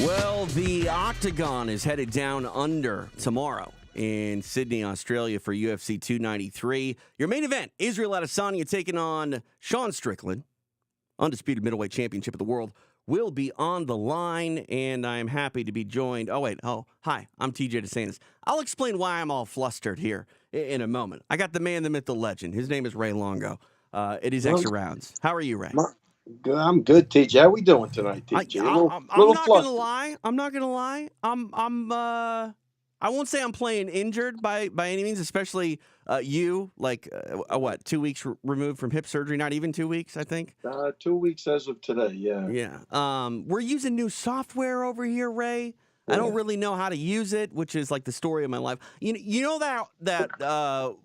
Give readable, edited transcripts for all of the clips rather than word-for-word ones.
Well, the Octagon is headed down under tomorrow in Sydney, Australia for UFC 293. Your main event, Israel Adesanya taking on Sean Strickland. Undisputed middleweight championship of the world will be on the line, and I'm happy to be joined. Hi, I'm TJ DeSantis. I'll explain why I'm all flustered here in a moment. I got the man, the myth, the legend. His name is Ray Longo. It is extra rounds. How are you, Ray? I'm good, TJ. How we doing tonight, TJ? I'm not gonna lie. I won't say I'm playing injured by any means, especially you. 2 weeks removed from hip surgery? Not even 2 weeks, I think. 2 weeks as of today. Yeah. Yeah. We're using new software over here, Ray. Yeah. I don't really know how to use it, which is like the story of my life. You know that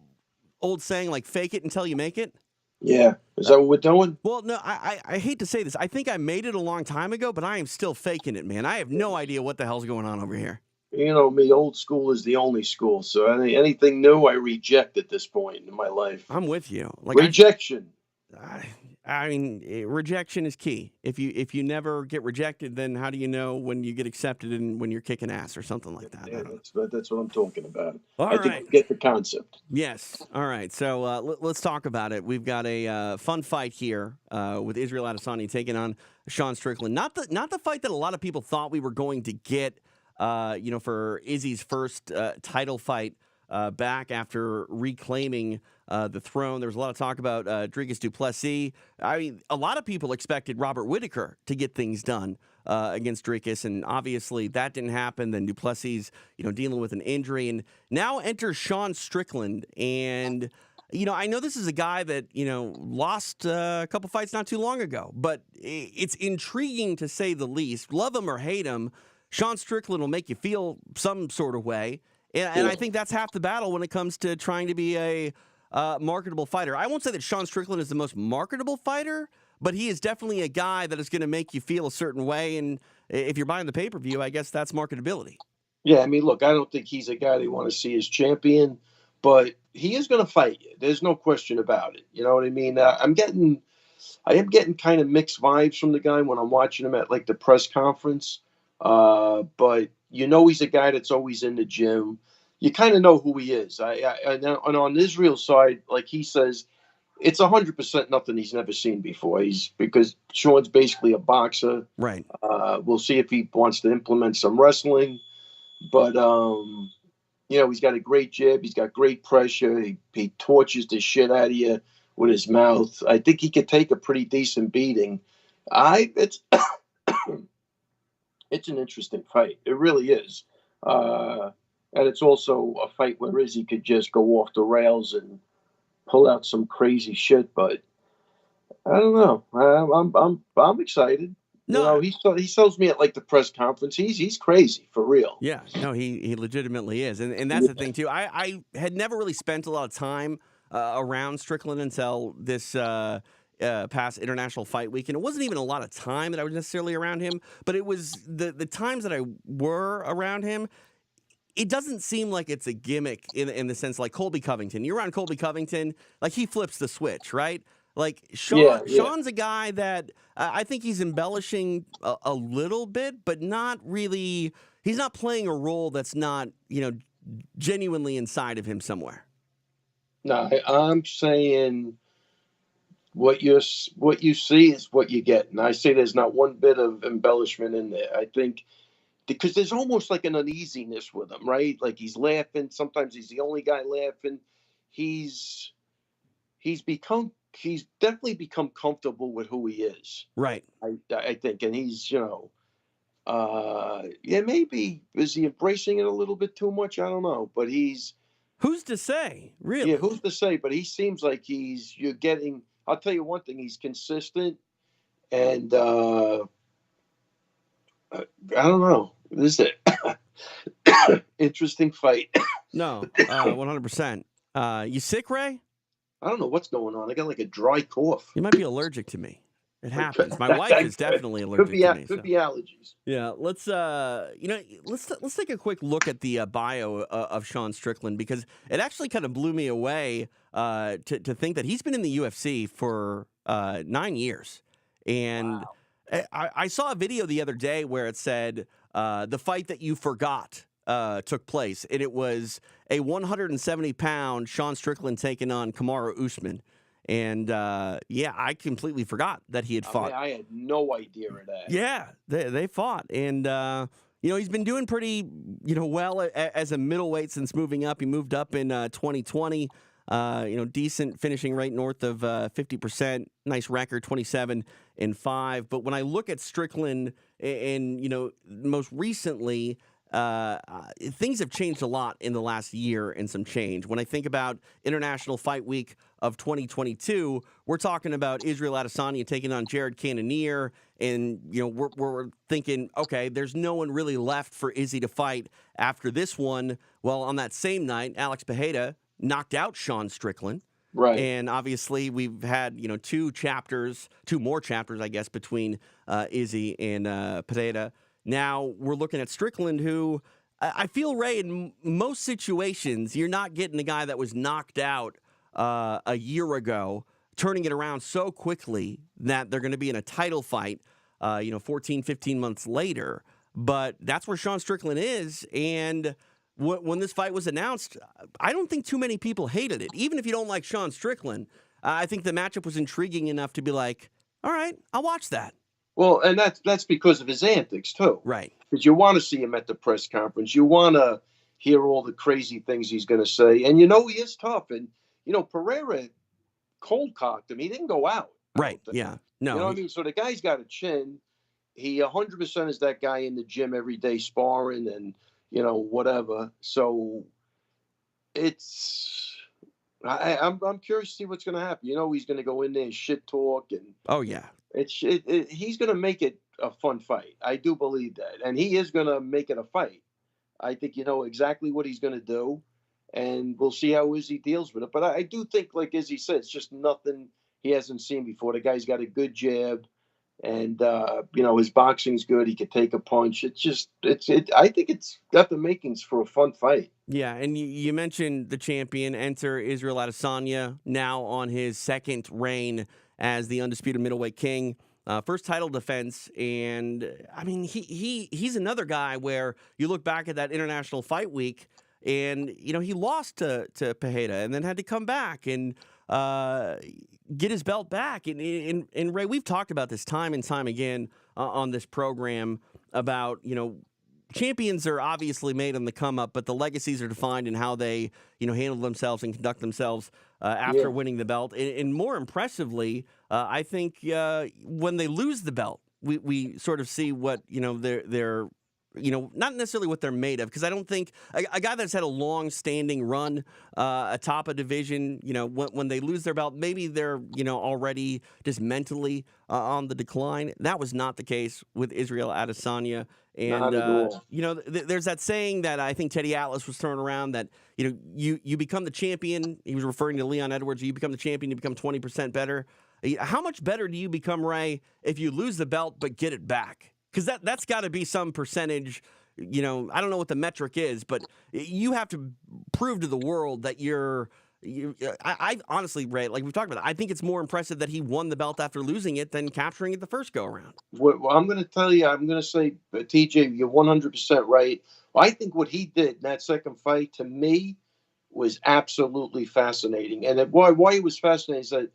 old saying, like, fake it until you make it? Yeah. Is that what we're doing? Well, no, I hate to say this. I think I made it a long time ago, but I am still faking it, man. I have no idea what the hell's going on over here. You know me, old school is the only school. So anything new, I reject at this point in my life. I'm with you. Rejection. Rejection is key. If you never get rejected, then how do you know when you get accepted and when you're kicking ass or something like that? Yeah, that's what I'm talking about. I think you get the concept. Yes. All right. So let's talk about it. We've got a fun fight here with Israel Adesanya taking on Sean Strickland. Not the fight that a lot of people thought we were going to get. For Izzy's first title fight back after reclaiming the throne. There was a lot of talk about Dricus du Plessis. I mean, a lot of people expected Robert Whittaker to get things done against Dricus, and obviously that didn't happen. Then du Plessis, dealing with an injury, and now enters Sean Strickland. And I know this is a guy that lost a couple fights not too long ago, but it's intriguing to say the least. Love him or hate him, Sean Strickland will make you feel some sort of way. And I think that's half the battle when it comes to trying to be a marketable fighter. I won't say that Sean Strickland is the most marketable fighter, but he is definitely a guy that is going to make you feel a certain way. And if you're buying the pay-per-view, I guess that's marketability. Yeah, I mean, look, I don't think he's a guy they want to see as champion, but he is going to fight you. There's no question about it. You know what I mean? I am getting kind of mixed vibes from the guy when I'm watching him at like the press conference. But he's a guy that's always in the gym. You kind of know who he is. And on Israel's side, like he says, it's 100% nothing he's never seen before. Because Sean's basically a boxer. Right. We'll see if he wants to implement some wrestling. But, he's got a great jab. He's got great pressure. He torches the shit out of you with his mouth. I think he could take a pretty decent beating. It's an interesting fight. It really is. And it's also a fight where Izzy could just go off the rails and pull out some crazy shit. But I don't know. I'm excited. No, he tells me at like the press conference. He's crazy for real. Yeah, no, he legitimately is, and that's the thing too. I had never really spent a lot of time around Strickland until this past International Fight Week, and it wasn't even a lot of time that I was necessarily around him, but it was the times that I were around him. It doesn't seem like it's a gimmick in the sense like Colby Covington. You're around Colby Covington, like he flips the switch, right? Like Sean's a guy that I think he's embellishing a little bit, but not really. He's not playing a role that's not genuinely inside of him somewhere. No, I'm saying what you see is what you get, and I say there's not one bit of embellishment in there. I think because there's almost like an uneasiness with him, right? Like he's laughing. Sometimes he's the only guy laughing. He's definitely become comfortable with who he is. Right. I think, and he's maybe is he embracing it a little bit too much? I don't know, but who's to say, really? Yeah, who's to say? But he seems like you're getting. I'll tell you one thing: he's consistent, and I don't know. This is it. Interesting fight. No, 100%. You sick, Ray? I don't know what's going on. I got like a dry cough. You might be allergic to me. It happens. My wife is definitely allergic to me. Could be allergies. Yeah, let's take a quick look at the bio of Sean Strickland, because it actually kind of blew me away to think that he's been in the UFC for 9 years. And wow. I saw a video the other day where it said the fight that you forgot took place, and it was a 170-pound Sean Strickland taking on Kamaru Usman. And, yeah, I completely forgot that he had fought. I had no idea of that. Yeah, they fought. And, he's been doing pretty, well as a middleweight since moving up. He moved up in 2020. Decent finishing right north of 50%. Nice record, 27-5. But when I look at Strickland and most recently, things have changed a lot in the last year and some change. When I think about International Fight Week of 2022, we're talking about Israel Adesanya taking on Jared Cannonier, and we're thinking, okay, there's no one really left for Izzy to fight after this one. Well, on that same night, Alex Pereira knocked out Sean Strickland. Right. And obviously we've had, two more chapters, I guess, between Izzy and Pereira. Now we're looking at Strickland, who I feel, Ray, in most situations, you're not getting a guy that was knocked out a year ago, turning it around so quickly that they're going to be in a title fight, 14, 15 months later. But that's where Sean Strickland is. And when this fight was announced, I don't think too many people hated it. Even if you don't like Sean Strickland, I think the matchup was intriguing enough to be like, all right, I'll watch that. Well, and that's because of his antics, too. Right. Because you want to see him at the press conference. You want to hear all the crazy things he's going to say. And he is tough. And, Pereira cold-cocked him. He didn't go out. Right, yeah. No. You know what I mean? So the guy's got a chin. He 100% is that guy in the gym every day sparring and, whatever. So I'm curious to see what's going to happen. He's going to go in there and shit talk. And oh, yeah. He's going to make it a fun fight. I do believe that. And he is going to make it a fight. I think exactly what he's going to do. And we'll see how Izzy deals with it. But I do think, like Izzy said, it's just nothing he hasn't seen before. The guy's got a good jab. And, his boxing's good. He could take a punch. I think it's got the makings for a fun fight. Yeah, and you mentioned the champion. Enter Israel Adesanya, now on his second reign as the undisputed middleweight king. First title defense, and I mean he's another guy where you look back at that International Fight Week, and he lost to Pereira and then had to come back and get his belt back. And Ray, we've talked about this time and time again on this program about champions are obviously made on the come up, but the legacies are defined in how they handle themselves and conduct themselves after winning the belt. And more impressively, I think when they lose the belt, we sort of see what they're not necessarily what they're made of, because I don't think a guy that's had a long-standing run atop a division, when they lose their belt, maybe they're already just mentally on the decline. That was not the case with Israel Adesanya. And there's that saying that I think Teddy Atlas was throwing around that you become the champion. He was referring to Leon Edwards. You become the champion, you become 20% better. How much better do you become, Ray, if you lose the belt but get it back? Because that's got to be some percentage. I don't know what the metric is, but you have to prove to the world that I honestly, Ray, like we've talked about, I think it's more impressive that he won the belt after losing it than capturing it the first go around. Well, I'm going to tell you, I'm going to say, TJ, you're 100% right. I think what he did in that second fight, to me, was absolutely fascinating. And why it was fascinating is that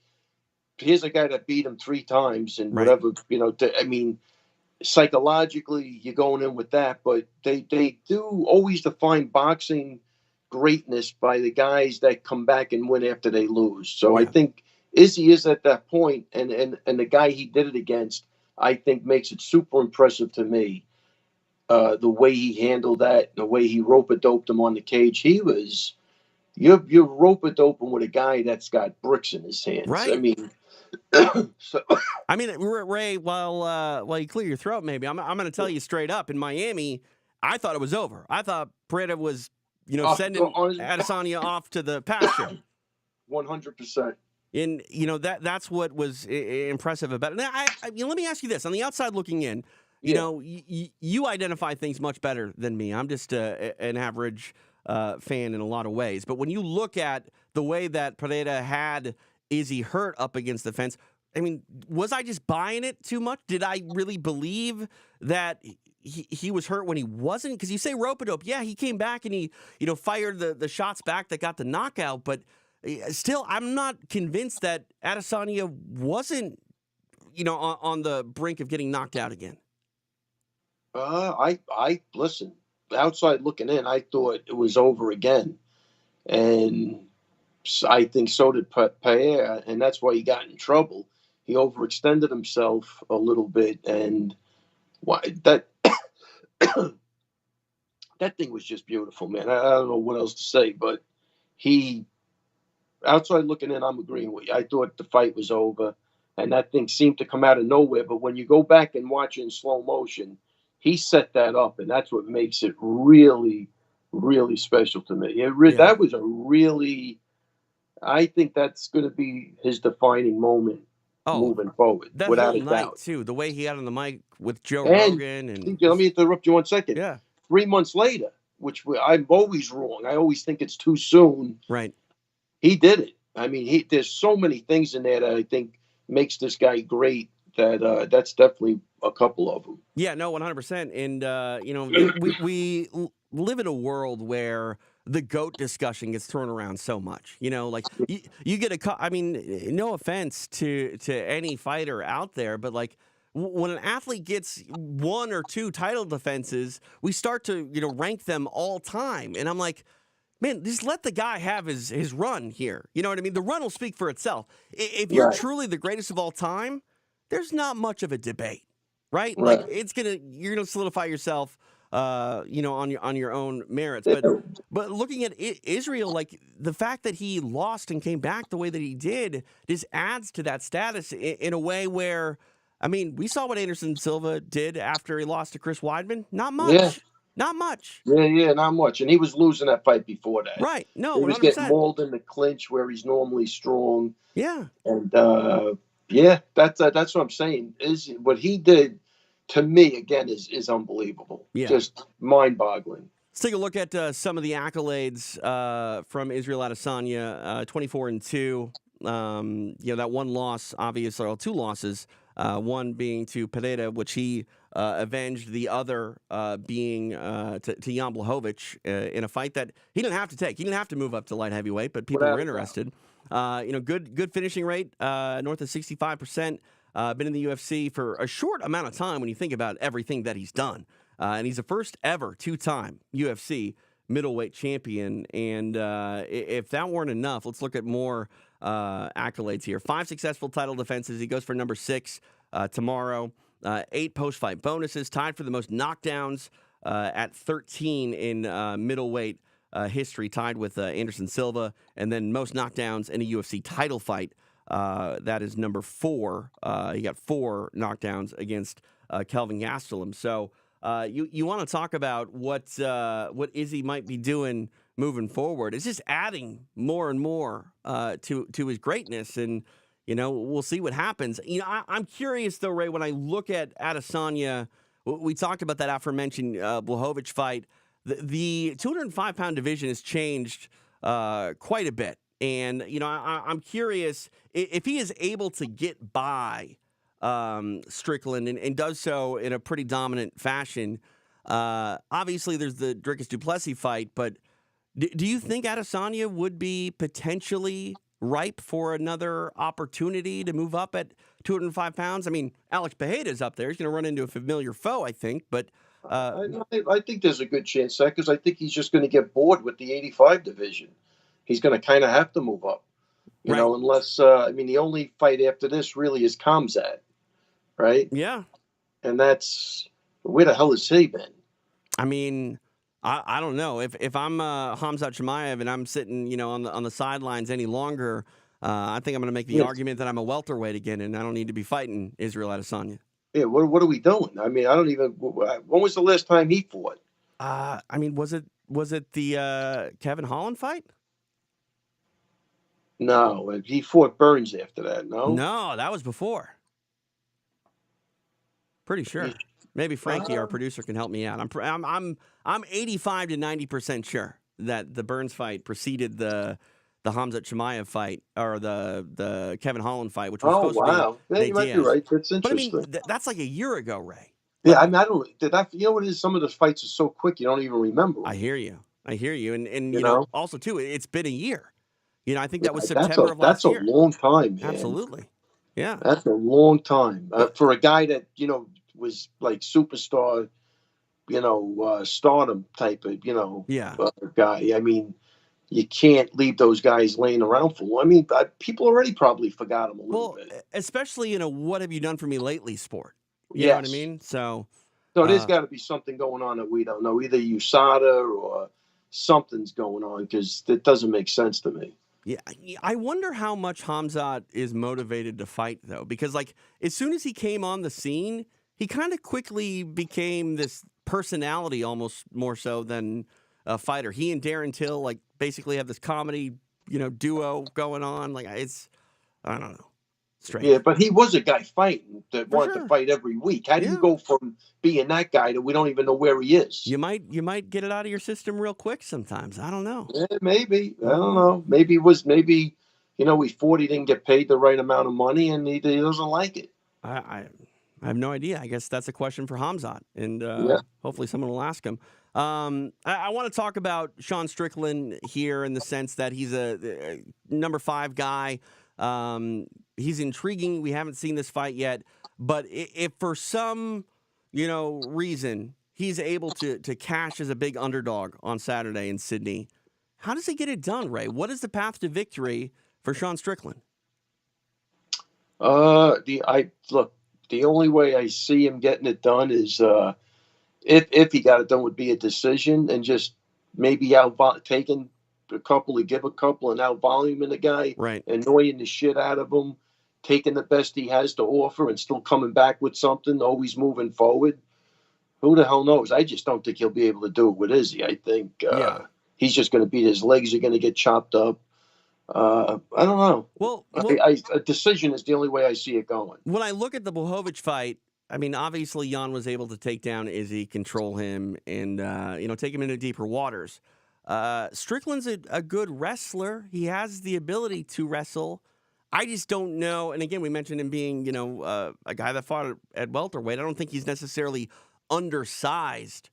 here's a guy that beat him 3 times and whatever, psychologically you're going in with that, but they do always define boxing greatness by the guys that come back and win after they lose. So I think Izzy is at that point, and the guy he did it against, I think, makes it super impressive to me. The way he handled that, the way he rope-a-doped him on the cage, you're rope-a-doping with a guy that's got bricks in his hands. Right. I mean, Ray, while you clear your throat, maybe I'm going to tell you straight up. In Miami, I thought it was over. I thought Pereira was, sending Adesanya off to the pasture. 100%. And that's what was impressive about it. Now, let me ask you this: on the outside looking in, you identify things much better than me. I'm just an average fan in a lot of ways. But when you look at the way that Pereira had Izzy hurt up against the fence, I mean, was I just buying it too much? Did I really believe that he was hurt when he wasn't? Because you say rope-a-dope. Yeah, he came back and he, fired the shots back that got the knockout. But still, I'm not convinced that Adesanya wasn't, on the brink of getting knocked out again. I listen. Outside looking in, I thought it was over again, and I think so did Paer, and that's why he got in trouble. He overextended himself a little bit, and that that thing was just beautiful, man. I don't know what else to say, but outside looking in, I'm agreeing with you. I thought the fight was over, and that thing seemed to come out of nowhere. But when you go back and watch it in slow motion, he set that up, and that's what makes it really, really special to me. That was a really, I think that's going to be his defining moment moving forward, that without whole a night, doubt. too, the way he got on the mic with Joe Rogan. And let me interrupt you 1 second. Yeah. 3 months later, which I'm always wrong. I always think it's too soon. Right. He did it. I mean, there's so many things in there that I think makes this guy great. That's definitely a couple of them. Yeah, no, 100%. And we live in a world where the GOAT discussion gets thrown around so much. You get no offense to any fighter out there, but when an athlete gets 1 or 2 title defenses, we start to rank them all time, and I'm like, man, just let the guy have his run here. You know what I mean? The run will speak for itself. If you're truly the greatest of all time, there's not much of a debate, right? Like you're gonna solidify yourself, on your own merits. But looking at Israel, the fact that he lost and came back the way that he did, just adds to that status in a way where, we saw what Anderson Silva did after he lost to Chris Weidman. Not much. Yeah. Not much. Yeah, not much. And he was losing that fight before that. Right. No, he was 100%. getting mauled in the clinch where he's normally strong. Yeah. And that's what I'm saying. Is what he did to me again is unbelievable. Yeah. Just mind-boggling. Let's take a look at some of the accolades from Israel Adesanya. 24-2. That one loss, obviously, or 2 losses. One being to Pereira, which he avenged. The other being to Jan Blachowicz in a fight that he didn't have to take. He didn't have to move up to light heavyweight, but people were interested. Good finishing rate, north of 65%. Been in the UFC for a short amount of time when you think about everything that he's done. And he's the first ever 2-time UFC middleweight champion. And if that weren't enough, let's look at more accolades here. 5 successful title defenses. He goes for number 6 tomorrow. 8 post-fight bonuses. Tied for the most knockdowns at 13 in middleweight history, tied with Anderson Silva. And then most knockdowns in a UFC title fight. That is number 4. He got 4 knockdowns against Kelvin Gastelum. So you want to talk about what Izzy might be doing moving forward. It's just adding more and more to his greatness, and we'll see what happens. I'm curious though, Ray. When I look at Adesanya, we talked about that aforementioned Blachowicz fight. The 205-pound division has changed quite a bit, and I'm curious if he is able to get by Strickland and does so in a pretty dominant fashion. Obviously, there's the Dricus du Plessis fight, but do you think Adesanya would be potentially ripe for another opportunity to move up at 205 pounds? Alex Pereira's up there. He's going to run into a familiar foe, I think. But I think there's a good chance that, because I think he's just going to get bored with the 85 division. He's going to kind of have to move up, you know, unless the only fight after this really is Khamzat, right? Yeah, and that's where the hell has he been? I don't know. If I'm Khamzat Chimaev and I'm sitting, on the sidelines any longer, I think I'm going to make the argument that I'm a welterweight again, and I don't need to be fighting Israel Adesanya. Yeah, what are we doing? I don't even. When was the last time he fought? Was it the Kevin Holland fight? No, he fought Burns after that. No, that was before. Pretty sure. Maybe Frankie, our producer, can help me out. I'm 85 to 90% sure that the Burns fight preceded the Khamzat Chimaev fight, or the Kevin Holland fight, which was supposed to be. Yeah, you might be right. That's interesting. But that's like a year ago, Ray. Yeah, But I mean, I don't. Did I? You know what it is? Some of the fights are so quick you don't even remember I them. hear you. I hear you. And You know? also too, it's been a year. I think that was Yeah, September of that's last a year. long time, man. Absolutely. Yeah. That's a long time But for a guy that was like superstar, stardom type of yeah. guy. I mean, you can't leave those guys laying around for long. I mean, people already probably forgot him a little Well, bit. especially in a what have you done for me lately sport. You know what I Yes. mean? So, So there's uh, got to be something going on that we don't know. Either USADA or something's going on because it doesn't make sense to me. yeah, I wonder how much Hamzat is motivated to fight though, because like as soon as he came on the scene, he kind of quickly became this personality, almost more so than a fighter. He and Darren Till like basically have this comedy, duo going on. Like I don't know, Yeah, strange but he was a guy fighting that for wanted to sure. fight every week. How do you Yeah. go from being that guy to we don't even know where he is? You might get it out of your system real quick sometimes. I don't know. Yeah, maybe. I I don't don't know. know. Maybe he thought he didn't get paid the right amount of money and he doesn't like it. I have no idea. I guess that's a question for Hamzat, and Yeah. hopefully someone will ask him. I want to talk about Sean Strickland here in the sense that he's a number 5 guy. He's intriguing. We haven't seen this fight yet, but if for some reason he's able to cash as a big underdog on Saturday in Sydney, how does he get it done, Ray? What is the path to victory for Sean Strickland? The only way I see him getting it done is if he got it done would be a decision and just maybe taking a couple to give a couple and out voluming the guy, Right. annoying the shit out of him, taking the best he has to offer and still coming back with something, always moving forward. Who the hell knows? I just don't think he'll be able to do it with Izzy. I think Yeah. he's just going to be his legs are going to get chopped up. I don't know. Well, A decision is the only way I see it going. when I look at the Blachowicz fight, I mean, obviously Jan was able to take down Izzy, control him, and take him into deeper waters. Strickland's a good wrestler. He has the ability to wrestle. I just don't know. And again, we mentioned him being, a guy that fought at welterweight. I don't think he's necessarily undersized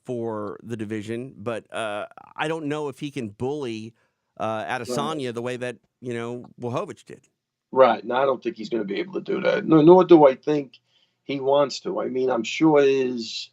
for the division, but I don't know if he can bully Right. Adesanya the way that Blachowicz did. Right. No, I don't think he's going to be able to do that. No, nor do I think he wants to. I mean, I'm sure his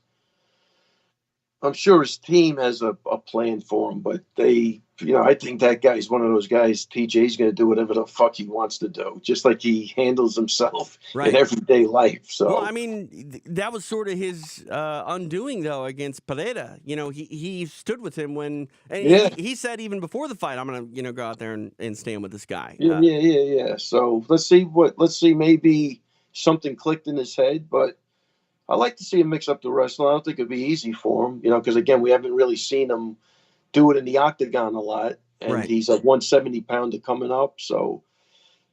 team has a plan for him, but I think that guy's one of those guys. TJ's going to do whatever the fuck he wants to do, just like he handles himself in Right. everyday life. Well, I So, mean, that was sort of his undoing, though, against Pereira. He stood with him when, and yeah, he said even before the fight, I'm going to go out there and stand with this guy. yeah, yeah, yeah, yeah. So let's see, maybe something clicked in his head, but I like to see him mix up the wrestling. I don't think it'd be easy for him, because again, we haven't really seen him do it in the octagon a lot, and Right. he's a 170-pounder coming up, so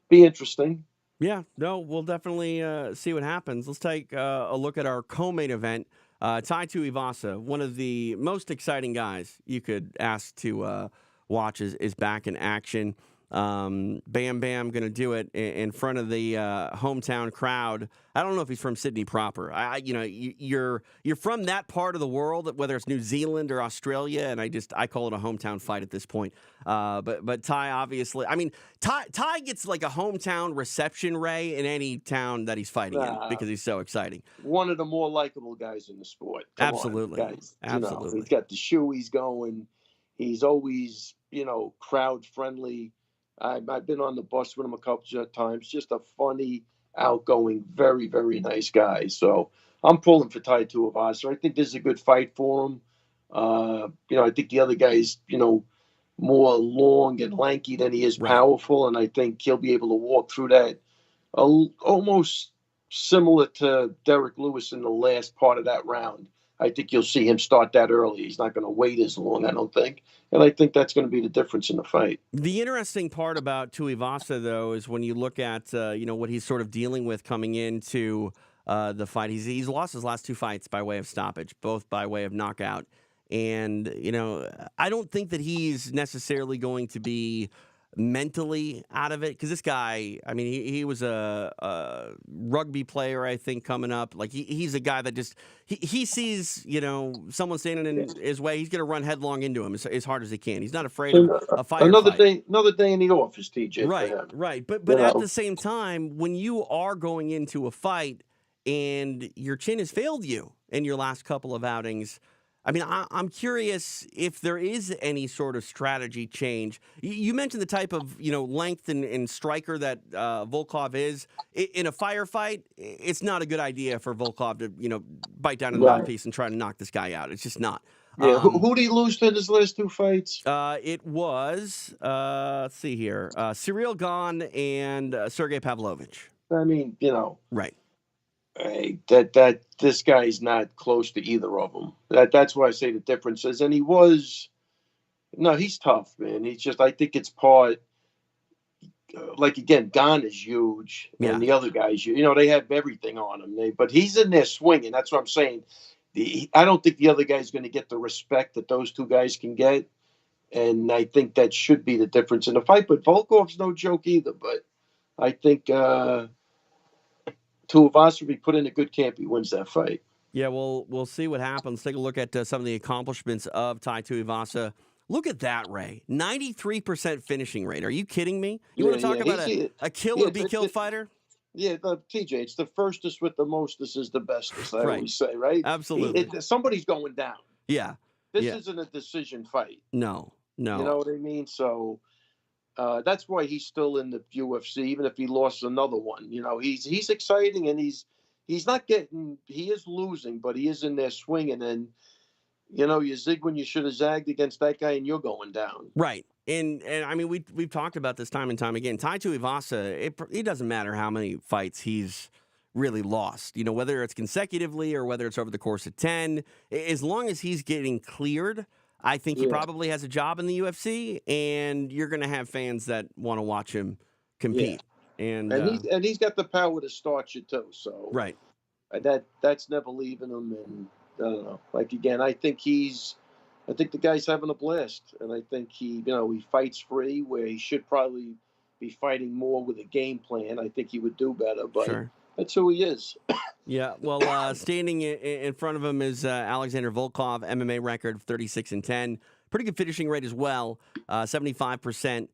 be interesting. Yeah, no, we'll definitely see what happens. Let's take a look at our co-main event. Tai Tuivasa, one of the most exciting guys you could ask to watch, is back in action. Bam Bam going to do it in front of the hometown crowd. I don't know if he's from Sydney proper. You're from that part of the world, whether it's New Zealand or Australia, and I call it a hometown fight at this point. But Ty obviously, I mean, Ty gets like a hometown reception, Ray, in any town that he's fighting in Uh, because he's so exciting. One of the more likable guys in the sport. Come on, Absolutely, guys. He's absolutely. got the shoe. He's going. He's always, crowd friendly. I've been on the bus with him a couple of times. Just a funny, outgoing, very, very nice guy. So I'm pulling for Tai Tuivasa. I think this is a good fight for him. I think the other guy's, more long and lanky than he is Right. powerful, and I think he'll be able to walk through that almost similar to Derek Lewis in the last part of that round. I think you'll see him start that early. He's not going to wait as long, I don't think. And I think that's going to be the difference in the fight. The interesting part about Tuivasa, though, is when you look at what he's sort of dealing with coming into the fight. He's lost his last 2 fights by way of stoppage, both by way of knockout. And I don't think that he's necessarily going to be mentally out of it, because this guy, I mean, he was a rugby player, I think, coming up. Like he's a guy that just he sees someone standing in his way, he's going to run headlong into him as hard as he can. He's not afraid of a firefight. Another day in the office, TJ. For Right, him. right. But at the same time, when you are going into a fight and your chin has failed you in your last couple of outings, I mean, I'm curious if there is any sort of strategy change. You mentioned the type of length and striker that Volkov is. In a firefight, it's not a good idea for Volkov to bite down in the mouthpiece and try to knock this guy out. It's just not. Yeah, who did he lose to in his last 2 fights? It was let's see here, Cyril Gane and Sergey Pavlovich. I mean, right. That this guy's not close to either of them. That's why I say the difference is, and he's tough, man. He's just, I think it's part, like again, Gane is huge, and the other guys, they have everything on him. But he's in there swinging. That's what I'm saying. I don't think the other guy's going to get the respect that those 2 guys can get, and I think that should be the difference in the fight. But Volkov's no joke either. But I think Tuivasa will be put in a good camp. He wins that fight. Yeah, we'll see what happens. Take a look at some of the accomplishments of Tai Tuivasa. Look at that, Ray. 93% finishing rate. Are you kidding me? You want to talk about a kill or be killed fighter? Yeah, TJ, it's the firstest with the mostest is the bestest, I always say, right? Absolutely. Somebody's going down. Yeah. This isn't a decision fight. No. You know what I mean? So that's why he's still in the UFC, even if he lost another one. He's exciting, and he is losing, but he is in there swinging, and you zig when you should have zagged against that guy, and you're going down. Right. And I mean, we've talked about this time and time again. Tai Tuivasa, it doesn't matter how many fights he's really lost, whether it's consecutively or whether it's over the course of 10, as long as he's getting cleared, I think he probably has a job in the UFC, and you're going to have fans that want to watch him compete. Yeah. And he's got the power to start you too. So right. That's never leaving him. And I don't know. Like again, I think the guy's having a blast, and I think he fights free where he should probably be fighting more with a game plan. I think he would do better, but that's who he is. Yeah, well, standing in front of him is Alexander Volkov, MMA record of 36-10. Pretty good finishing rate as well, 75%.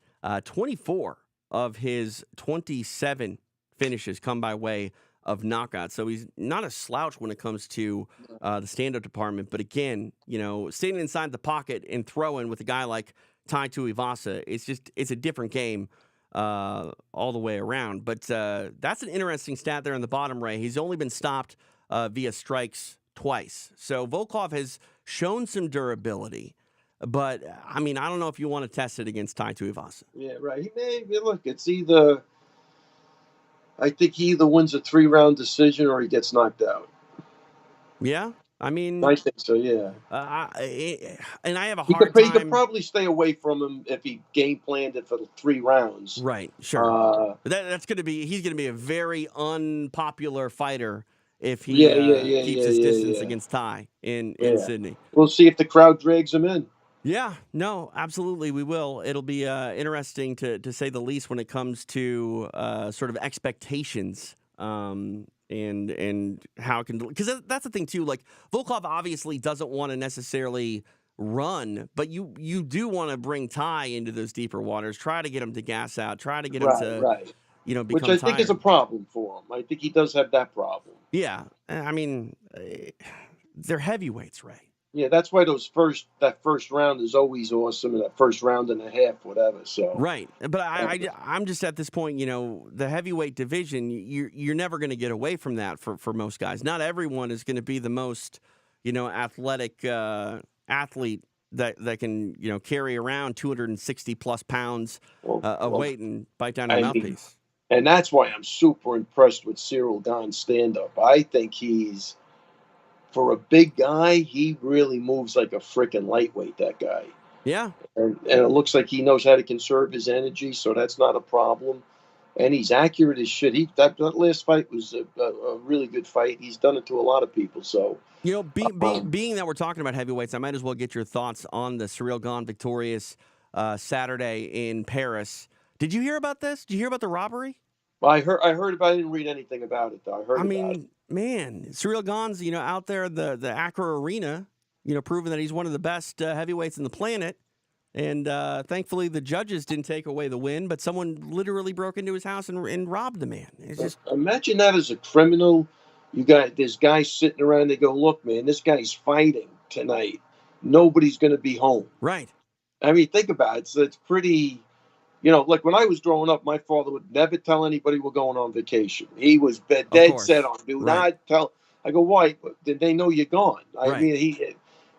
24 of his 27 finishes come by way of knockouts. So he's not a slouch when it comes to the stand-up department. But again, standing inside the pocket and throwing with a guy like Tai Tuivasa, it's a different game all the way around. But that's an interesting stat there on the bottom, Ray. He's only been stopped via strikes twice. So Volkov has shown some durability. But, I mean, I don't know if you want to test it against Tai Tuivasa. Yeah, right. It's either... I think he either wins a 3-round decision or he gets knocked out. Yeah? I mean... I think so, yeah. And I have a hard time... He could probably stay away from him if he game planned it for 3 rounds. Right, sure. That's going to be... He's going to be a very unpopular fighter if he keeps his distance against Tai in Sydney. We'll see if the crowd drags him in. Yeah, no, absolutely, we will. It'll be interesting to say the least when it comes to sort of expectations and how it can, because that's the thing too. Like Volkov obviously doesn't want to necessarily run, but you do want to bring Tai into those deeper waters. Try to get him to gas out. Try to get him to become which I think is a problem for him. I think he does have that problem. Yeah, I mean, they're heavyweights, Ray. Yeah, that's why that first round is always awesome, and that first round and a half, whatever. So right, but I'm just at this point, the heavyweight division, you're never going to get away from that for most guys. Not everyone is going to be the most, athletic athlete that can carry around 260 plus pounds of weight and bite down a mouthpiece. And that's why I'm super impressed with Cyril Gane's stand up. I think he's. For a big guy, he really moves like a freaking lightweight, that guy. Yeah. And it looks like he knows how to conserve his energy, so that's not a problem. And he's accurate as shit. That last fight was a really good fight. He's done it to a lot of people. So being that we're talking about heavyweights, I might as well get your thoughts on the Cyril Gane victorious Saturday in Paris. Did you hear about this? Did you hear about the robbery? Well, I heard about it. I didn't read anything about it, though. I heard I about it. mean, man, Ciryl Gane's, out there in the Accra Arena, proving that he's one of the best heavyweights in the planet. And thankfully, the judges didn't take away the win, but someone literally broke into his house and robbed the man. It's just Imagine that as a criminal. You got this guy sitting around. They go, look, man, this guy's fighting tonight. Nobody's going to be home. right. I mean, think about it. So it's pretty. Like when I was growing up, my father would never tell anybody we're going on vacation. He was dead set on, do not tell. I go, why? Did they know you're gone? I mean,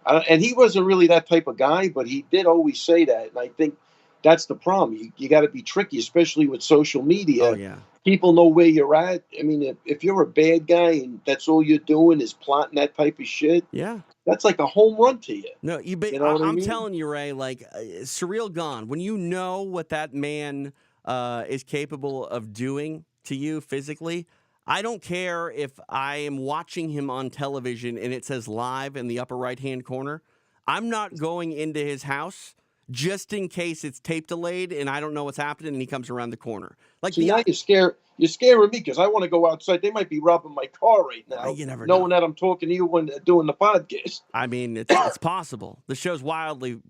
and he wasn't really that type of guy, but he did always say that. And I think that's the problem. You got to be tricky, especially with social media. Oh, yeah. People know where you're at. I mean, if you're a bad guy and that's all you're doing is plotting that type of shit, Yeah. that's like a home run to you. No, I'm telling you, Ray, like Ciryl Gane, when you know what that man is capable of doing to you physically, I don't care if I am watching him on television and it says live in the upper right-hand corner. I'm not going into his house just in case it's tape delayed and I don't know what's happening and he comes around the corner. Like now you're scaring me because I want to go outside. They might be robbing my car right now. You never know. Knowing that I'm talking to you when doing the podcast. I mean, it's possible. The show's wildly,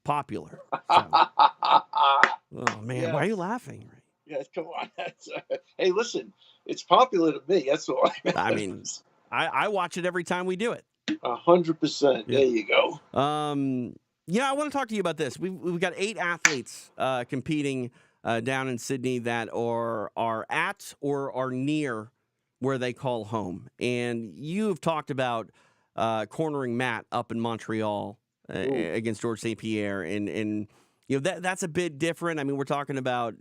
popular. So. Oh man, Yeah. Why are you laughing? Yeah, come on. Hey, listen, it's popular to me. That's all. I mean, I watch it every time we do it. 100%. Yeah. There you go. I want to talk to you about this. We've got 8 athletes competing down in Sydney that are at or are near where they call home. And you've talked about cornering Matt up in Montreal against Georges St. Pierre, and that's a bit different. I mean, we're talking about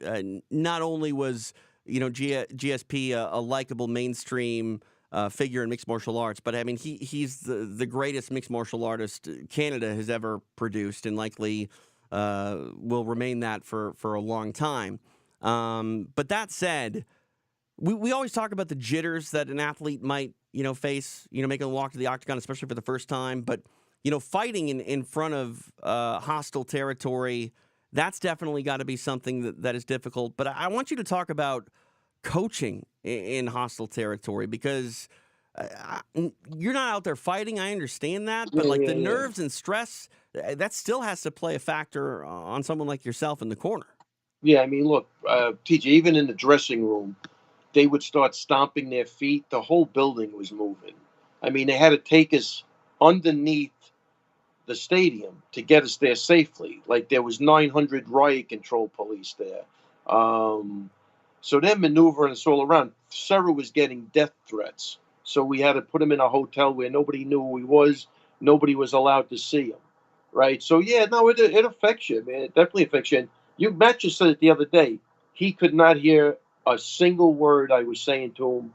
not only was GSP a likable mainstream figure in mixed martial arts, but I mean he's the greatest mixed martial artist Canada has ever produced, and likely will remain that for a long time. But that said, we always talk about the jitters that an athlete might face, making a walk to the octagon, especially for the first time. But fighting in front of hostile territory, that's definitely got to be something that is difficult. But I want you to talk about coaching in hostile territory, because you're not out there fighting. I understand that, but the nerves and stress, that still has to play a factor on someone like yourself in the corner. Yeah, I mean, look, TJ, even in the dressing room, they would start stomping their feet. The whole building was moving. I mean, they had to take us underneath the stadium to get us there safely. Like there was 900 riot control police there. So they're maneuvering us all around. Sarah was getting death threats. So we had to put him in a hotel where nobody knew who he was. Nobody was allowed to see him. Right? So, yeah, no, it affects you, man. It definitely affects you. And Matt just said it the other day. He could not hear a single word I was saying to him.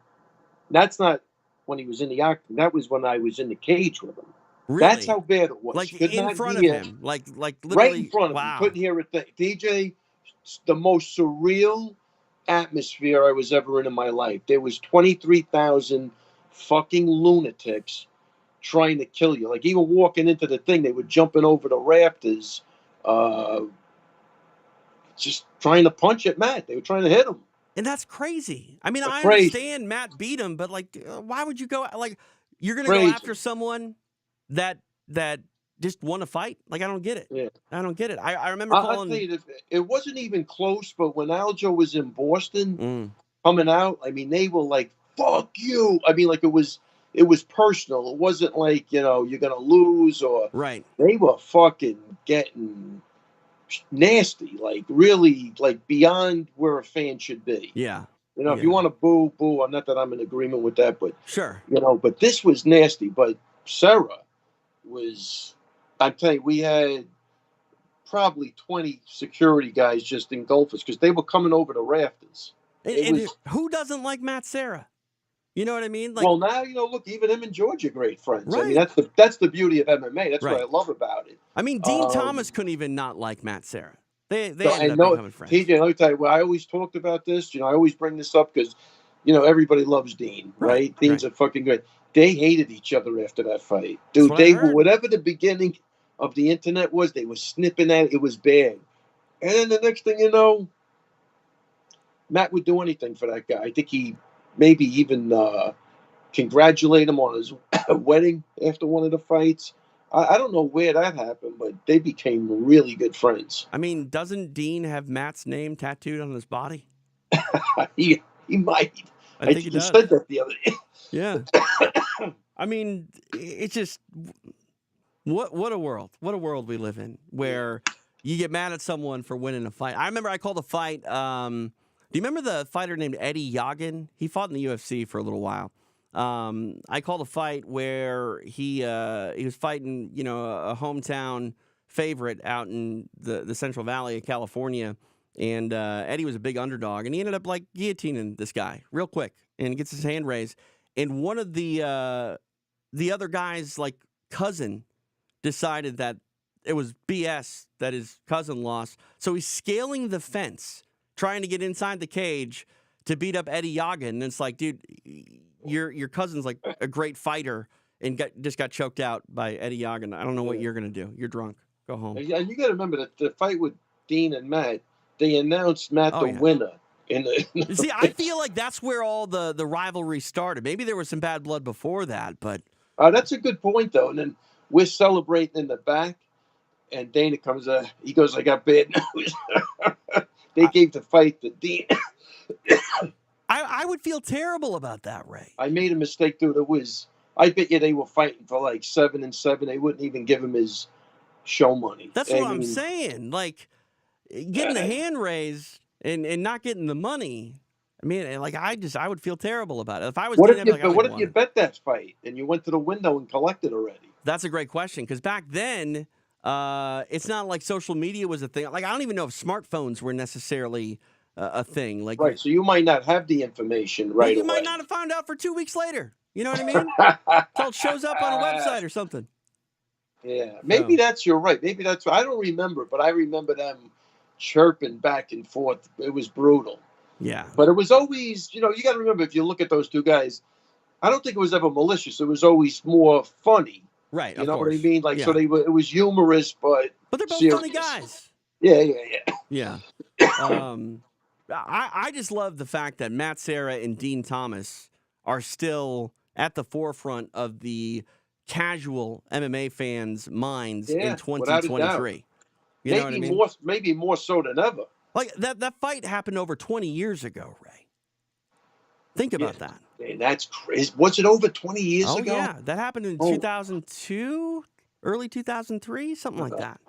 That's not when he was in the octagon. That was when I was in the cage with him. Really? That's how bad it was. Like could in front of him. Like literally. Right in front of wow. him. Couldn't hear a thing. DJ, the most surreal atmosphere I was ever in my life. There was 23,000 fucking lunatics trying to kill you. Like even walking into the thing, they were jumping over the rafters, just trying to punch at Matt. They were trying to hit him. And that's crazy. I mean, I understand Matt beat him, but why would you go? Like, you're going to go after someone that just won a fight? Like, I don't get it. Yeah. I don't get it. I remember calling. I'll tell you, it wasn't even close, but when Aljo was in Boston coming out, I mean, they were like, fuck you. I mean, like it was personal. It wasn't like, you're going to lose or. Right. They were fucking getting nasty, like really, like beyond where a fan should be. Yeah. If you want to boo, I'm not that I'm in agreement with that, but sure. But this was nasty. But Sarah was, I'm telling you, we had probably 20 security guys just engulf us because they were coming over the rafters. And who doesn't like Matt Serra? You know what I mean? Like, well, now, look, even him and George are great friends. Right. I mean, that's the beauty of MMA. That's what I love about it. I mean, Dean Thomas couldn't even not like Matt Serra. They ended up becoming friends. TJ, let me tell you, I always talked about this. I always bring this up because, everybody loves Dean, right? Dean's a fucking great. They hated each other after that fight. Dude, they were, whatever the beginning of the internet was, they were snipping at it. It was bad. And then the next thing you know, Matt would do anything for that guy. I think he maybe even congratulate him on his wedding after one of the fights. I don't know where that happened, but they became really good friends. I mean, doesn't Dean have Matt's name tattooed on his body? He might. I I think he think he does. said that the other day. Yeah. I mean, it's just what a world. What a world we live in where you get mad at someone for winning a fight. I remember I called a fight. Do you remember the fighter named Eddie Yagin? He fought in the UFC for a little while. I called a fight where he was fighting, a hometown favorite out in the Central Valley of California, and Eddie was a big underdog, and he ended up like guillotining this guy real quick, and gets his hand raised, and one of the other guy's like cousin decided that it was BS that his cousin lost, so he's scaling the fence, trying to get inside the cage to beat up Eddie Yagin, and it's like, dude, your cousin's like a great fighter and just got choked out by Eddie Yagin. I don't know what you're gonna do. You're drunk. Go home. Yeah, you got to remember that the fight with Dean and Matt, they announced Matt the winner. See, I feel like that's where all the rivalry started. Maybe there was some bad blood before that, but that's a good point though. And then we're celebrating in the back, and Dana comes. He goes, "I got bad news." They gave the fight to Dean. I would feel terrible about that, Ray. I made a mistake, dude. I bet you they were fighting for like 7-7. They wouldn't even give him his show money. That's what I'm saying. Like getting the hand raised and not getting the money. I mean, like I would feel terrible about it. If I was what Dean, if you bet that fight and you went to the window and collected already? That's a great question, because back then, it's not like social media was a thing. Like I don't even know if smartphones were necessarily a thing. Like right, so you might not have the information right away. You might not have found out for 2 weeks later. You know what I mean? Until it shows up on a website or something. Yeah, maybe you're right. Maybe that's. I don't remember, but I remember them chirping back and forth. It was brutal. Yeah, but it was always, you got to remember, if you look at those two guys, I don't think it was ever malicious. It was always more funny. Right. You know what I mean? Like, so it was humorous, but they're both serious. Funny guys. Yeah. I just love the fact that Matt Serra and Dean Thomas are still at the forefront of the casual MMA fans' minds in 2023. You know what I mean? Maybe more so than ever. Like that fight happened over 20 years ago, Ray. Think about that. And that's crazy. Was it over 20 years ago? Oh, yeah. That happened in 2002, early 2003, something like that.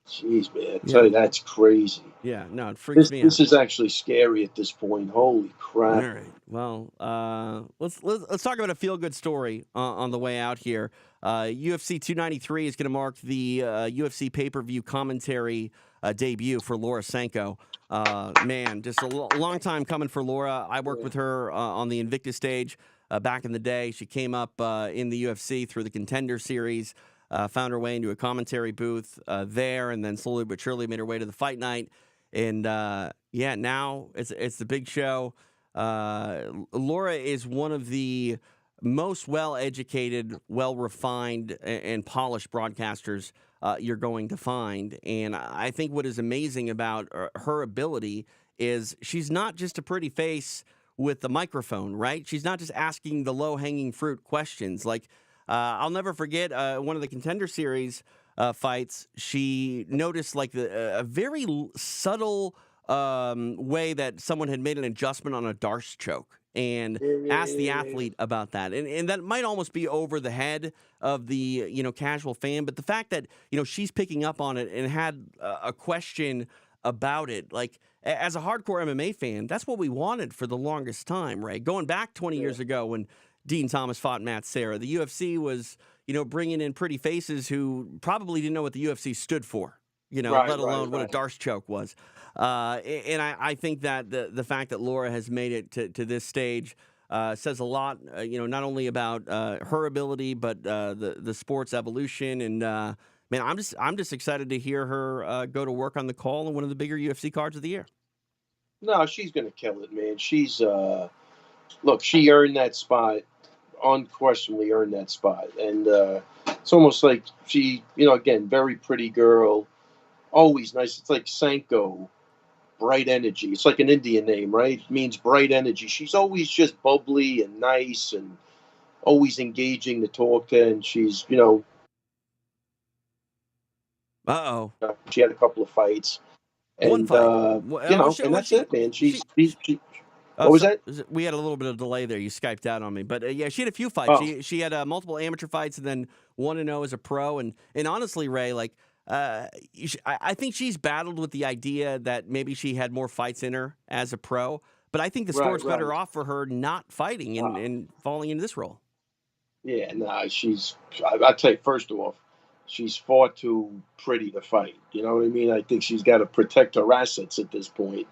Jeez, man. I tell you, that's crazy. Yeah, no, it freaks me out. This is actually scary at this point. Holy crap. All right. Well, let's talk about a feel-good story on the way out here. UFC 293 is going to mark the UFC pay-per-view commentary debut for Laura Sanko. Man, just a long time coming for Laura. I worked with her on the Invictus stage back in the day. She came up in the UFC through the Contender Series, found her way into a commentary booth there, and then slowly but surely made her way to the fight night. And now it's the big show. Laura is one of the most well-educated, well-refined, and polished broadcasters you're going to find. And I think what is amazing about her ability is she's not just a pretty face with the microphone, right? She's not just asking the low-hanging fruit questions. Like, I'll never forget one of the Contender Series fights. She noticed like a very subtle way that someone had made an adjustment on a Darce choke, and asked the athlete about that. And that might almost be over the head of the, casual fan. But the fact that, she's picking up on it and had a question about it, like as a hardcore MMA fan, that's what we wanted for the longest time, right? Going back 20 years ago when Dean Thomas fought Matt Serra, the UFC was, bringing in pretty faces who probably didn't know what the UFC stood for, let alone what a Darce choke was. And I think that the fact that Laura has made it to this stage says a lot, not only about her ability, but the sport's evolution. And man, I'm just excited to hear her go to work on the call on one of the bigger UFC cards of the year. No, she's gonna kill it, man. She's look, she earned that spot, unquestionably earned that spot, and it's almost like she, again, very pretty girl. Always nice. It's like Sanko, bright energy. It's like an Indian name, right? It means bright energy. She's always just bubbly and nice and always engaging to talk to. And she's, Uh-oh. she had a couple of fights. One And, fight. and that's it, man. What was So that? we had a little bit of delay there. You Skyped out on me, but yeah, she had a few fights. Oh, She had multiple amateur fights and then 1-0 as a pro. And honestly, Ray, like I think she's battled with the idea that maybe she had more fights in her as a pro. But I think the sport's right. better off for her not fighting and falling into this role. Yeah, nah, I tell you, first off, she's far too pretty to fight. You know what I mean? I think she's got to protect her assets at this point.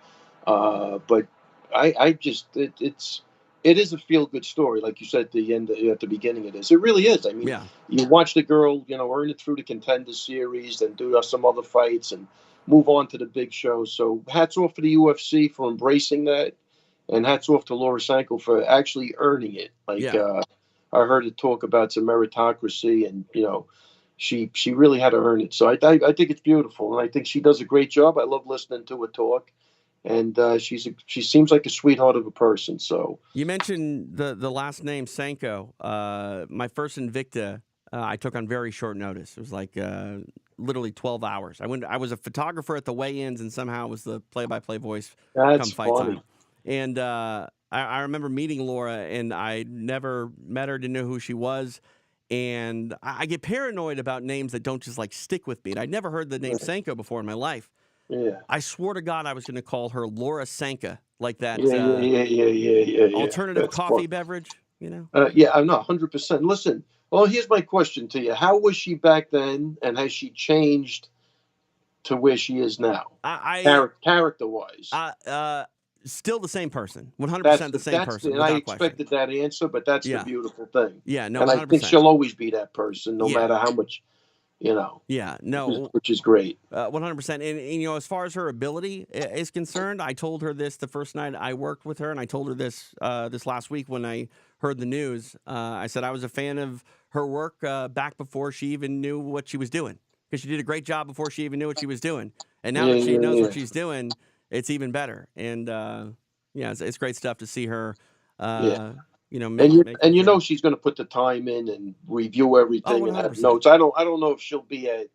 But I just, it is a feel good story. Like you said at the beginning it is. It really is. I mean, Yeah. you watch the girl, earn it through the Contender Series and do some other fights and move on to the big show. So hats off to the UFC for embracing that. And hats off to Laura Sanko for actually earning it. Yeah. I heard her talk about some meritocracy, and she really had to earn it. So I think it's beautiful, and I think she does a great job. I love listening to her talk, and she seems like a sweetheart of a person. So You mentioned the last name Sanko. My first Invicta, I took on very short notice. It was like literally 12 hours. I was a photographer at the weigh-ins, and somehow it was the play-by-play voice that's come fight funny. time. And I remember meeting Laura, and I never met her, didn't know who she was. And I get paranoid about names that don't just like stick with me. And I'd never heard the name Sanko before in my life. Yeah, I swore to God I was going to call her Laura Sanka, like that yeah. alternative That's coffee fun. beverage, you know? Yeah, I'm not 100%. Listen, well, here's my question to you: how was she back then, and has she changed to where she is now, character wise? Still the same person, 100% the same person, And I without question. expected that answer, but that's the Yeah, beautiful thing. yeah, no, And I think 100%. she'll always be that person, no Yeah, matter how much, yeah, no, which is great. 100%. And as far as her ability is concerned, I told her this the first night I worked with her, and I told her this this last week when I heard the news. I said I was a fan of her work back before she even knew what she was doing, because she did a great job before she even knew what she was doing. And now that she knows what she's doing, it's even better. And yeah, it's great stuff to see her. Yeah. Making things. She's going to put the time in and review Oh, everything and have 100%. notes. I don't know if she'll be at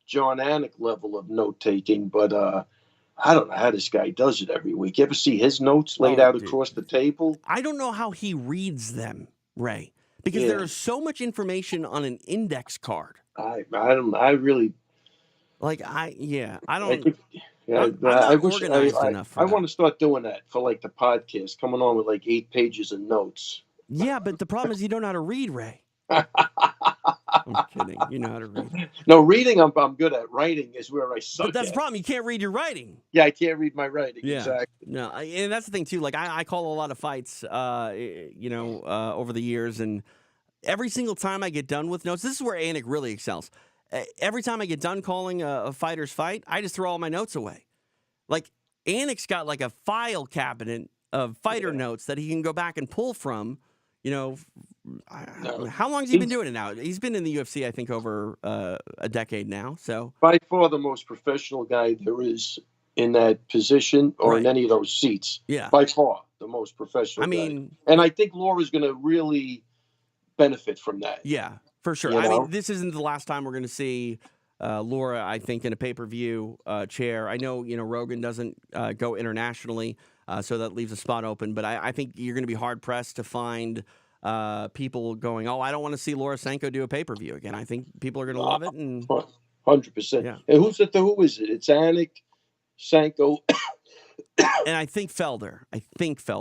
John Anik level of note taking, but I don't know how this guy does it every week. You ever see his notes laid Oh, out dude. across the table? I don't know how he reads them, Ray, because there Yeah, is so much information on an index card. I really Like I I don't. think, yeah, I'm I not wish organized enough for I that. want to start doing that for like the podcast, coming on with like 8 pages of notes. Yeah, but the problem is you don't know how to read, Ray. I'm kidding. You know how to read. No, reading I'm good at. Writing is where I But suck that's the at. problem. You can't read your writing. Yeah, I can't read my writing Yeah. exactly. No, and that's the thing too. Like I call a lot of fights, over the years, and every single time I get done with notes, this is where Anik really excels. Every time I get done calling a fighter's fight, I just throw all my notes away. Like Anik's got like a file cabinet of fighter Yeah. notes that he can go back and pull from. No, How long has he been doing it now? He's been in the UFC, I think, over a decade now. So by far the most professional guy there is in that position or in right, any of those seats. yeah. By far the most I professional guy. mean, And I think Laura's going to really benefit from that. yeah, for sure. You I mean, know? this isn't the last time we're going to see Laura, I think, in a pay-per-view chair. I know, Rogan doesn't go internationally, so that leaves a spot open. But I think you're going to be hard-pressed to find people going, oh, I don't want to see Laura Sanko do a pay-per-view again. I think people are going to love it. And 100%. yeah. And who is it? It's Anik, Sanko. And I think Felder.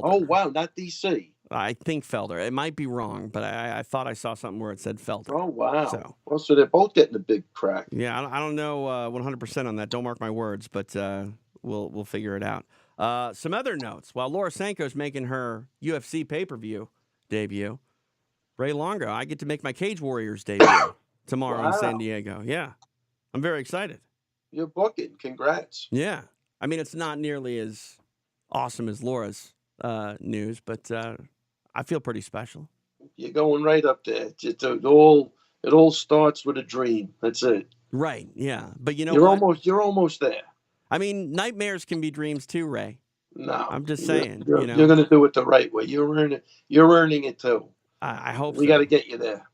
Oh, wow, not DC. I think Felder. It might be wrong, but I thought I saw something where it said Felder. Oh, wow. So, Well, so they're both getting a big crack. yeah, I don't know 100% on that. Don't mark my words, but we'll figure it out. Some other notes. While Laura Sanko's making her UFC pay-per-view debut, Ray Longo, I get to make my Cage Warriors debut tomorrow in San Wow. Diego. Yeah, I'm very excited. You're booking. Congrats. Yeah. I mean, it's not nearly as awesome as Laura's news, but I feel pretty special. You're going right up there. It all starts with a dream. That's it. Right. Yeah. But you know You're what? almost there. I mean, nightmares can be dreams too, Ray. No, I'm just saying, you're going to do it the right way. You're earning it too. I hope We got to so. get you there.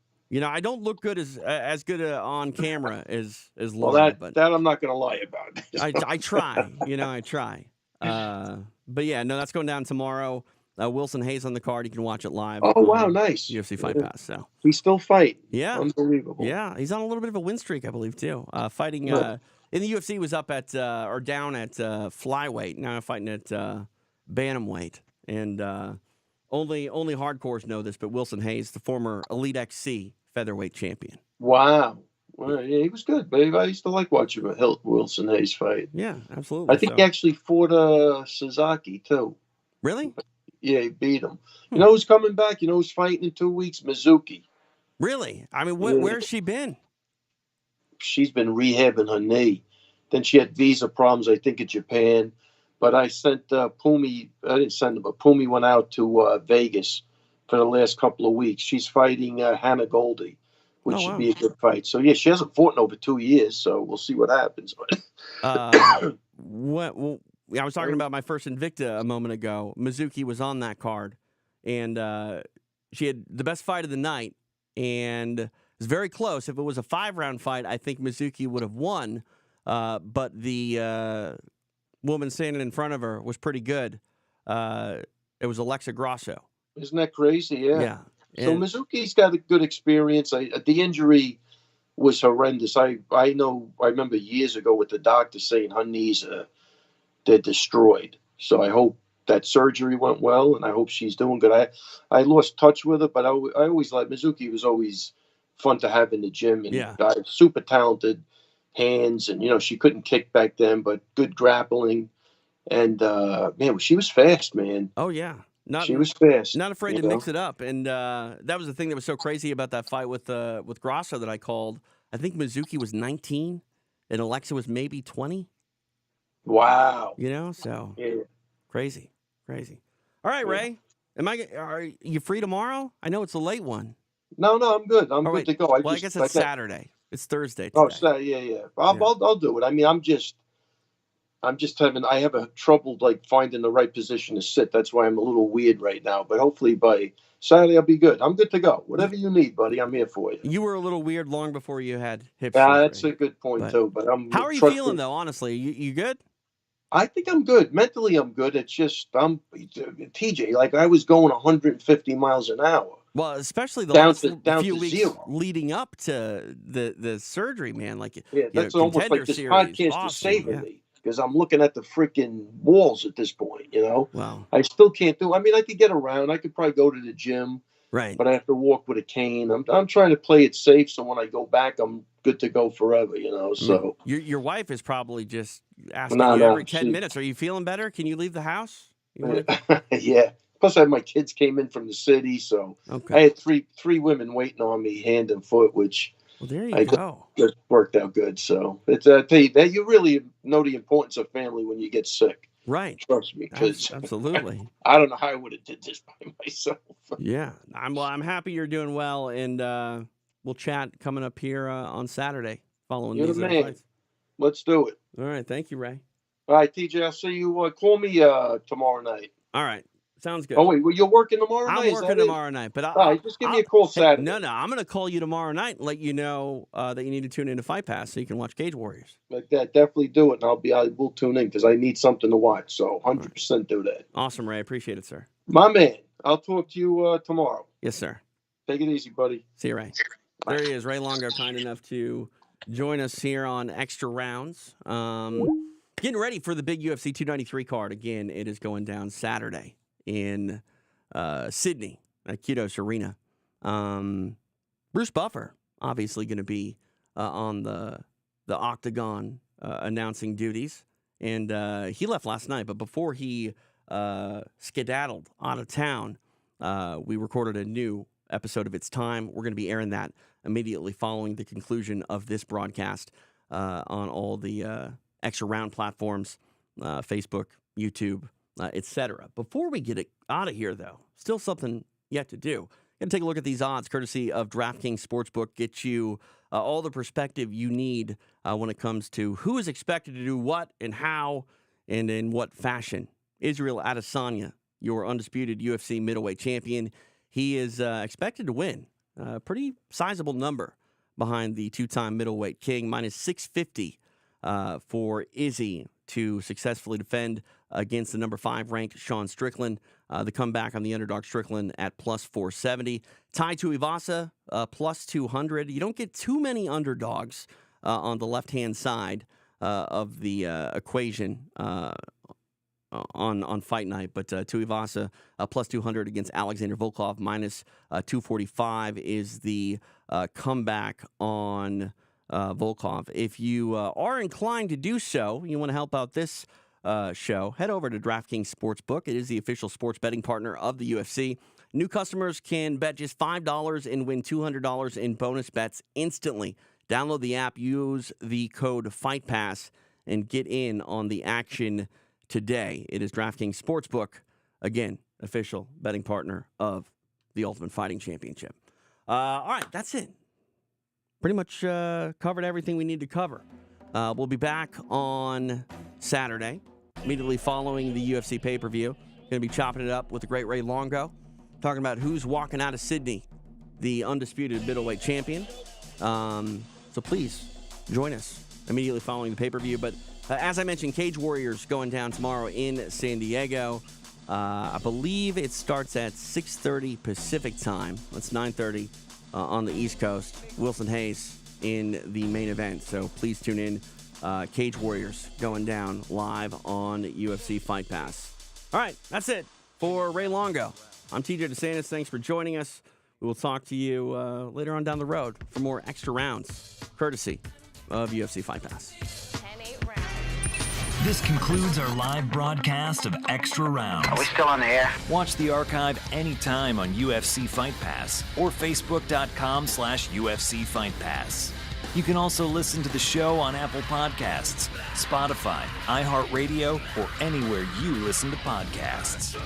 I don't look good as good on camera as Well, Laura, but that I'm not going to lie about. I try. I try. But yeah, no, that's going down tomorrow. Wilson Hayes on the card. You can watch it live Oh wow, on nice. UFC Fight Pass. So He's still fighting. yeah, Unbelievable. yeah, he's on a little bit of a win streak, I believe, too. Fighting Right. in the UFC was up at or down at flyweight. Now fighting at bantamweight, and only hardcores know this, but Wilson Hayes, the former Elite XC featherweight champion. Wow. Well, yeah, he was good, babe. I used to like watching Wilson Hayes fight. Yeah, absolutely. I think he actually fought Sasaki too. Really? Yeah, he beat him. You know who's coming back? You know who's fighting in 2 weeks? Mizuki. Really? I mean, Yeah. where's she been? She's been rehabbing her knee. Then she had visa problems, I think, in Japan. But I sent Pumi. I didn't send her, but Pumi went out to Vegas for the last couple of weeks. She's fighting Hannah Goldie, which should be a good fight. So yeah, she hasn't fought in over 2 years. So we'll see what happens. Well, I was talking about my first Invicta a moment ago. Mizuki was on that card, and she had the best fight of the night, and it was very close. If it was a 5-round fight, I think Mizuki would have won, but the woman standing in front of her was pretty good. It was Alexa Grasso. Isn't that crazy? Yeah. Yeah. So Mizuki's got a good experience. The injury was horrendous. I remember years ago with the doctor saying her knees they're destroyed. So I hope that surgery went well, and I hope she's doing good. I lost touch with her, but I always liked Mizuki. Was always fun to have in the gym, and super talented hands, and she couldn't kick back then, but good grappling, and man, she was fast, man. Oh yeah. She was fast. Not afraid to mix it up, and that was the thing that was so crazy about that fight with Grasso that I called. I think Mizuki was 19, and Alexa was maybe 20. Wow. So crazy. All right, Ray. Are you free tomorrow? I know it's a late one. No, I'm good. I'm good to go. I guess it's Saturday. It's Thursday today. Oh, yeah. I'll do it. I mean, I have a trouble finding the right position to sit. That's why I'm a little weird right now. But hopefully by Saturday I'll be good. I'm good to go. Whatever you need, buddy, I'm here for you. You were a little weird long before you had hip surgery. Yeah, that's a good point too. But how are you feeling though? Honestly, you good? I think I'm good. Mentally, I'm good. It's just TJ. I was going 150 miles an hour. Well, especially the down few to weeks 0 leading up to the surgery, man. That's almost like this podcast is saving me. Because I'm looking at the freaking walls at this point, Wow. I still can't do. I mean, I could get around. I could probably go to the gym, right? But I have to walk with a cane. I'm trying to play it safe, so when I go back, I'm good to go forever, So your wife is probably just asking you every 10 minutes. Are you feeling better? Can you leave the house? Yeah. Plus, I had my kids came in from the city, so I had three women waiting on me, hand and foot, which. Well, there you go. It worked out good. So it's I tell you that you really know the importance of family when you get sick. Right. Trust me, because absolutely. I don't know how I would have did this by myself. Yeah, I'm happy you're doing well, and we'll chat coming up here on Saturday following these fights. Let's do it. All right. Thank you, Ray. All right, TJ. I'll see you. Call me tomorrow night. All right. Sounds good. Oh, wait, well, you're working tomorrow night? I'm working tomorrow night, but just give me a call Saturday. No, I'm going to call you tomorrow night and let you know that you need to tune into Fight Pass so you can watch Cage Warriors. Like that, definitely do it, and I will tune in because I need something to watch. So 100% do that. Awesome, Ray. Appreciate it, sir. My man. I'll talk to you tomorrow. Yes, sir. Take it easy, buddy. See you, Ray. Bye. There he is, Ray Longo, kind enough to join us here on Extra Rounds. Getting ready for the big UFC 293 card. Again, it is going down Saturday in Sydney at Kudos Arena. Bruce Buffer obviously going to be on the octagon announcing duties, and he left last night. But before he skedaddled out of town, we recorded a new episode of It's Time. We're going to be airing that immediately following the conclusion of this broadcast on all the Extra Round platforms, Facebook, YouTube, etc. Before we get out of here, though, still something yet to do. Going to take a look at these odds, courtesy of DraftKings Sportsbook. Get you all the perspective you need when it comes to who is expected to do what and how and in what fashion. Israel Adesanya, your undisputed UFC middleweight champion, he is expected to win. A pretty sizable number behind the two-time middleweight king, minus 650 for Izzy to successfully defend against the number 5 ranked Sean Strickland. The comeback on the underdog Strickland at plus 470. Tuivasa plus 200. You don't get too many underdogs on the left-hand side of the equation on fight night, but Tuivasa plus 200 against Alexander Volkov, minus 245 is the comeback on Volkov. If you are inclined to do so, you want to help out this show, head over to DraftKings Sportsbook. It is the official sports betting partner of the UFC. New customers can bet just $5 and win $200 in bonus bets instantly. Download the app, use the code FIGHT PASS, and get in on the action today. It is DraftKings Sportsbook, again, official betting partner of the Ultimate Fighting Championship. All right, that's it. Pretty much covered everything we need to cover. We'll be back on Saturday, immediately following the UFC pay-per-view. Going to be chopping it up with the great Ray Longo, talking about who's walking out of Sydney, the undisputed middleweight champion. So please join us immediately following the pay-per-view. But as I mentioned, Cage Warriors going down tomorrow in San Diego. I believe it starts at 6:30 Pacific time. That's 9:30 on the East Coast. Wilson Hayes in the main event. So please tune in. Cage Warriors going down live on UFC Fight Pass. All right, that's it for Ray Longo. I'm TJ DeSantis. Thanks for joining us. We will talk to you later on down the road for more extra rounds, courtesy of UFC Fight Pass. This concludes our live broadcast of Extra Rounds. Are we still on the air? Watch the archive anytime on UFC Fight Pass or Facebook.com/UFC Fight Pass. You can also listen to the show on Apple Podcasts, Spotify, iHeartRadio, or anywhere you listen to podcasts.